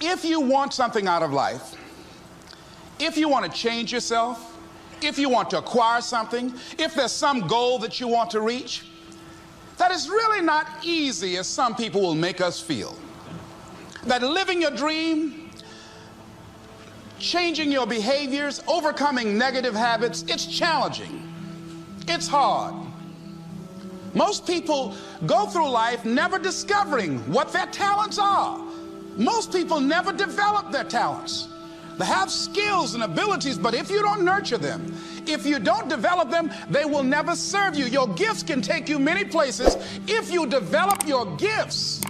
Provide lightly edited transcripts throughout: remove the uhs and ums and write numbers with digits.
If you want something out of life, if you want to change yourself, if you want to acquire something, if there's some goal that you want to reach, that is really not easy as some people will make us feel. That living your dream, changing your behaviors, overcoming negative habits, it's challenging. It's hard. Most people go through life never discovering what their talents are. Most people never develop their talents. They have skills and abilities, but if you don't nurture them, if you don't develop them, they will never serve you. Your gifts can take you many places if you develop your gifts.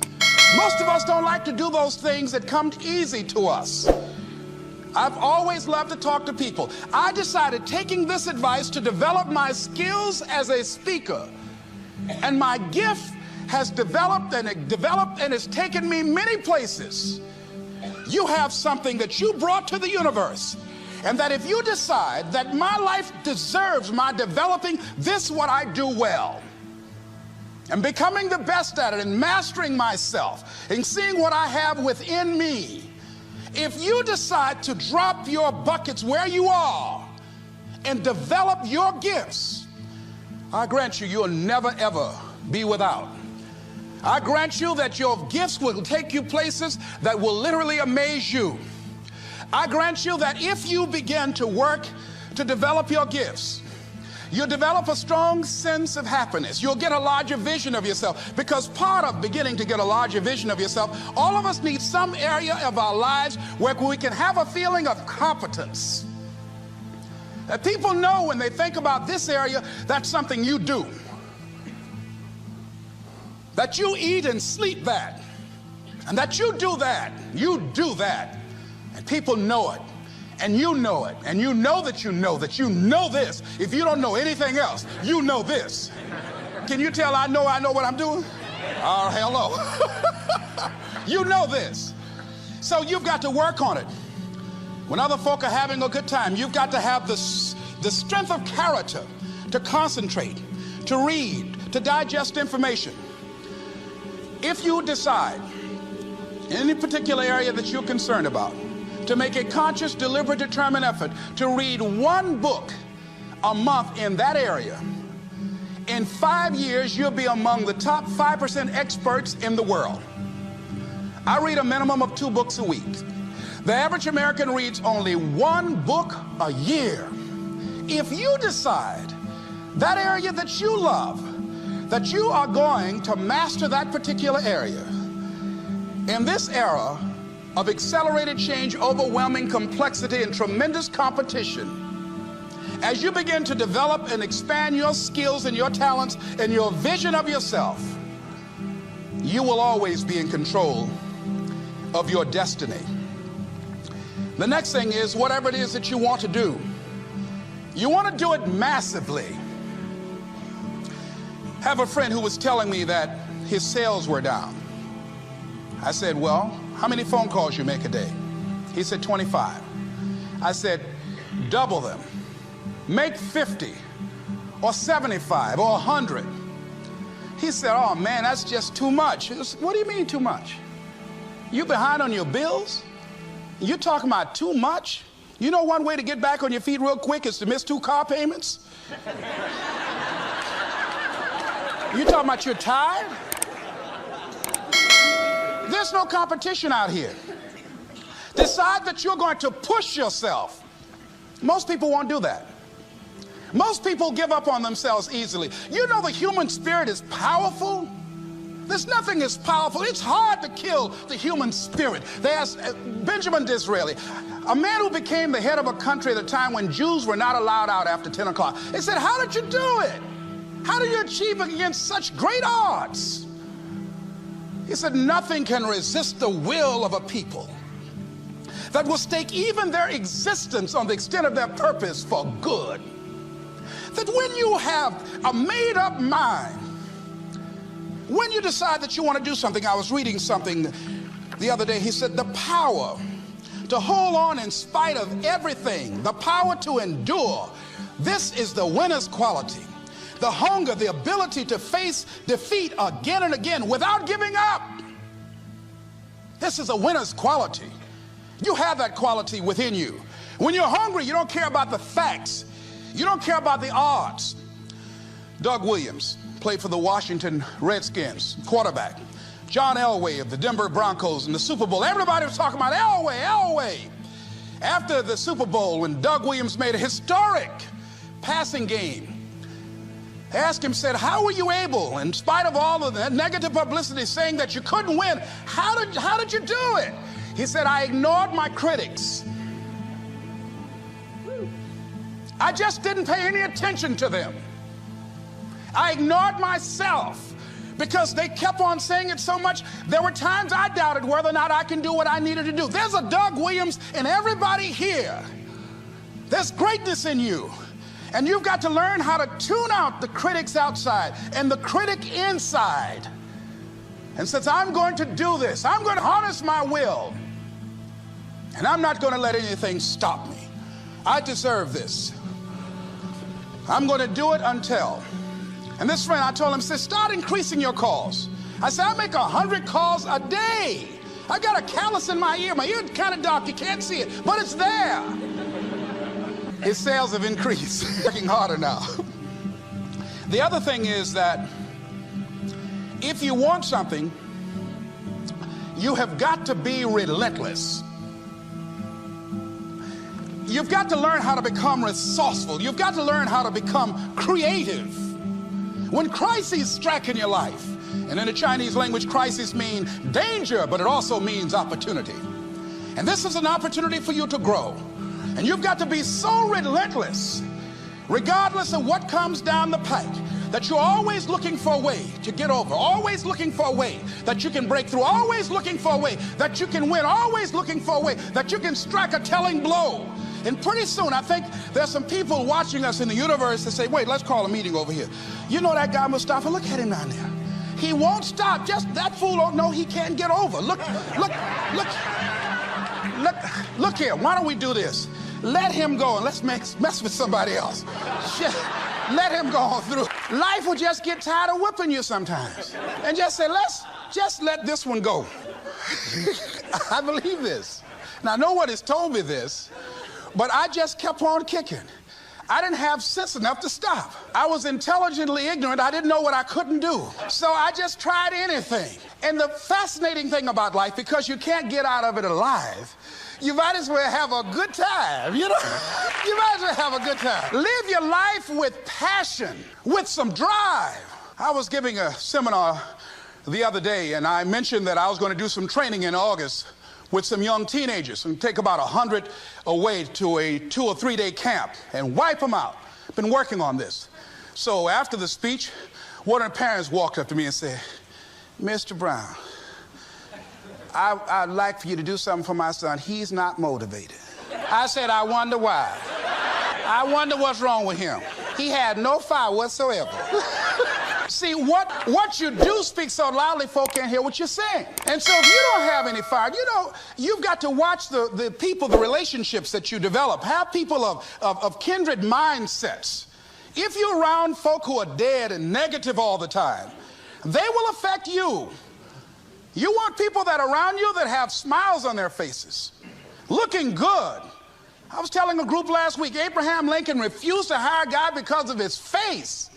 Most of us don't like to do those things that come easy to us. I've always loved to talk to people. I decided, taking this advice, to develop my skills as a speaker. And my gift has developed and it's taken me many places. You have something that you brought to the universe, and that if you decide that my life deserves my developing this, what I do well, and becoming the best at it, and mastering myself, and seeing what I have within me, if you decide to drop your buckets where you are and develop your gifts, I grant you, you'll never ever be without. I grant you that your gifts will take you places that will literally amaze you. I grant you that if you begin to work to develop your gifts, you'll develop a strong sense of happiness. You'll get a larger vision of yourself, because part of beginning to get a larger vision of yourself, all of us need some area of our lives where we can have a feeling of competence. That people know when they think about this area, that's something you do. That you eat and sleep that, and that you do that, and people know it, and you know it, and you know that you know this. If you don't know anything else, you know this. Can you tell I know what I'm doing? Oh, hell no. You know this. So you've got to work on it. When other folk are having a good time, you've got to have the strength of character to concentrate, to read, to digest information. If you decide in any particular area that you're concerned about to make a conscious, deliberate, determined effort to read one book a month in that area, in 5 years you'll be among the top 5% experts in the world. I read a minimum of 2 books a week. The average American reads only 1 book a year. If you decide that area that you love, that you are going to master that particular area, in this era of accelerated change, overwhelming complexity, and tremendous competition, as you begin to develop and expand your skills and your talents and your vision of yourself, you will always be in control of your destiny. The next thing is, whatever it is that you want to do, you want to do it massively. I have a friend who was telling me that his sales were down. I said, well, how many phone calls you make a day? He said, 25. I said, double them. Make 50 or 75 or 100. He said, oh man, that's just too much. What do you mean too much? You behind on your bills? You talking about too much? You know one way to get back on your feet real quick is to miss 2 car payments? You talking about you're tired? There's no competition out here. Decide that you're going to push yourself. Most people won't do that. Most people give up on themselves easily. You know the human spirit is powerful. There's nothing as powerful. It's hard to kill the human spirit. They asked Benjamin Disraeli, a man who became the head of a country at a time when Jews were not allowed out after 10 o'clock. They said, how did you do it? How do you achieve it against such great odds? He said, nothing can resist the will of a people that will stake even their existence on the extent of their purpose for good. That when you have a made-up mind, when you decide that you want to do something, I was reading something the other day, he said, the power to hold on in spite of everything, the power to endure, this is the winner's quality. The hunger, the ability to face defeat again and again without giving up. This is a winner's quality. You have that quality within you. When you're hungry, you don't care about the facts. You don't care about the odds. Doug Williams played for the Washington Redskins, quarterback. John Elway of the Denver Broncos in the Super Bowl. Everybody was talking about Elway. After the Super Bowl, when Doug Williams made a historic passing game, they asked him, said, how were you able, in spite of all of that negative publicity saying that you couldn't win, how did you do it? He said, I ignored my critics. I just didn't pay any attention to them. I ignored myself because they kept on saying it so much. There were times I doubted whether or not I can do what I needed to do. There's a Doug Williams in everybody here. There's greatness in you. And you've got to learn how to tune out the critics outside and the critic inside. And since I'm going to do this, I'm going to harness my will. And I'm not going to let anything stop me. I deserve this. I'm going to do it until. And this friend, I told him, said, start increasing your calls. I said, I make 100 calls a day. I got a callus in my ear. My ear is kind of dark. You can't see it, but it's there. His sales have increased. Working harder now. The other thing is that if you want something, you have got to be relentless. You've got to learn how to become resourceful. You've got to learn how to become creative. When crises strike in your life, and in the Chinese language, crises mean danger, but it also means opportunity. And this is an opportunity for you to grow. And you've got to be so relentless, regardless of what comes down the pike, that you're always looking for a way to get over, always looking for a way that you can break through, always looking for a way that you can win, always looking for a way that you can strike a telling blow. And pretty soon, I think there's some people watching us in the universe that say, wait, let's call a meeting over here. You know that guy Mustafa? Look at him down there. He won't stop. Just that fool don't know he can't get over. Look here. Why don't we do this? Let him go and let's mess with somebody else. Let him go on through. Life will just get tired of whipping you sometimes. And just say, let's just let this one go. I believe this. Now, no one has told me this, but I just kept on kicking. I didn't have sense enough to stop. I was intelligently ignorant. I didn't know what I couldn't do. So I just tried anything. And the fascinating thing about life, because you can't get out of it alive, you might as well have a good time, you know? You might as well have a good time. Live your life with passion, with some drive. I was giving a seminar the other day, and I mentioned that I was going to do some training in August with some young teenagers and take about 100 away to a 2 or 3 day camp and wipe them out. Been working on this. So after the speech, one of the parents walked up to me and said, Mr. Brown, I'd like for you to do something for my son. He's not motivated. I said, I wonder why. I wonder what's wrong with him. He had no fire whatsoever. See, what you do speaks so loudly, folk can't hear what you're saying. And so if you don't have any fire, you know, you've got to watch the people, the relationships that you develop. Have people of kindred mindsets. If you're around folk who are dead and negative all the time, they will affect you. You want people that are around you that have smiles on their faces, looking good. I was telling a group last week, Abraham Lincoln refused to hire a guy because of his face.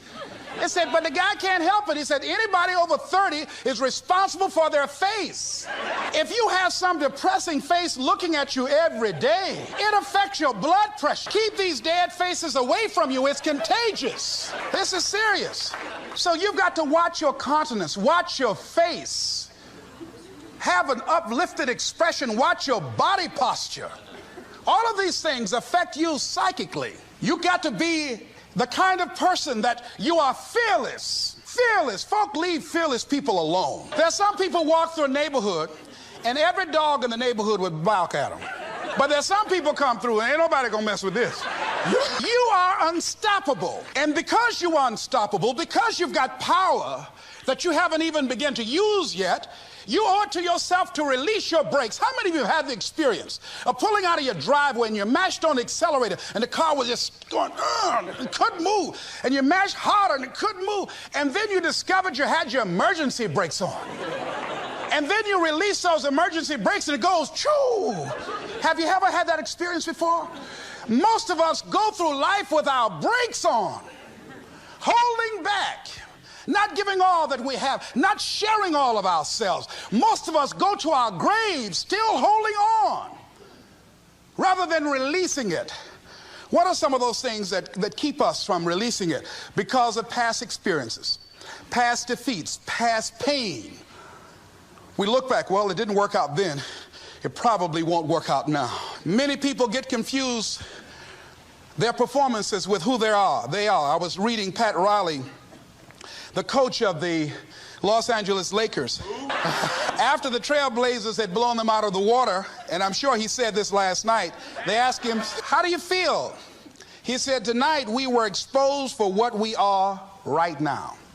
They said, but the guy can't help it. He said, anybody over 30 is responsible for their face. If you have some depressing face looking at you every day, it affects your blood pressure. Keep these dead faces away from you. It's contagious. This is serious. So you've got to watch your countenance, watch your face. Have an uplifted expression, watch your body posture. All of these things affect you psychically. You got to be the kind of person that you are fearless. Fearless. Folk leave fearless people alone. There's some people walk through a neighborhood and every dog in the neighborhood would bark at them. But there's some people come through and ain't nobody gonna mess with this. You are unstoppable. And because you are unstoppable, because you've got power that you haven't even begun to use yet, you owe it to yourself to release your brakes. How many of you have the experience of pulling out of your driveway and you mashed on the accelerator and the car was just going, and couldn't move, and you mashed harder and it couldn't move, and then you discovered you had your emergency brakes on? And then you release those emergency brakes and it goes, choo. Have you ever had that experience before? Most of us go through life with our brakes on, holding back, not giving all that we have, not sharing all of ourselves. Most of us go to our graves still holding on rather than releasing it. What are some of those things that keep us from releasing it? Because of past experiences, past defeats, past pain. We look back, well, it didn't work out then. It probably won't work out now. Many people get confused their performances with who they are. I was reading Pat Riley, the coach of the Los Angeles Lakers. After the Trailblazers had blown them out of the water, and I'm sure he said this last night, they asked him, how do you feel? He said, tonight we were exposed for what we are right now.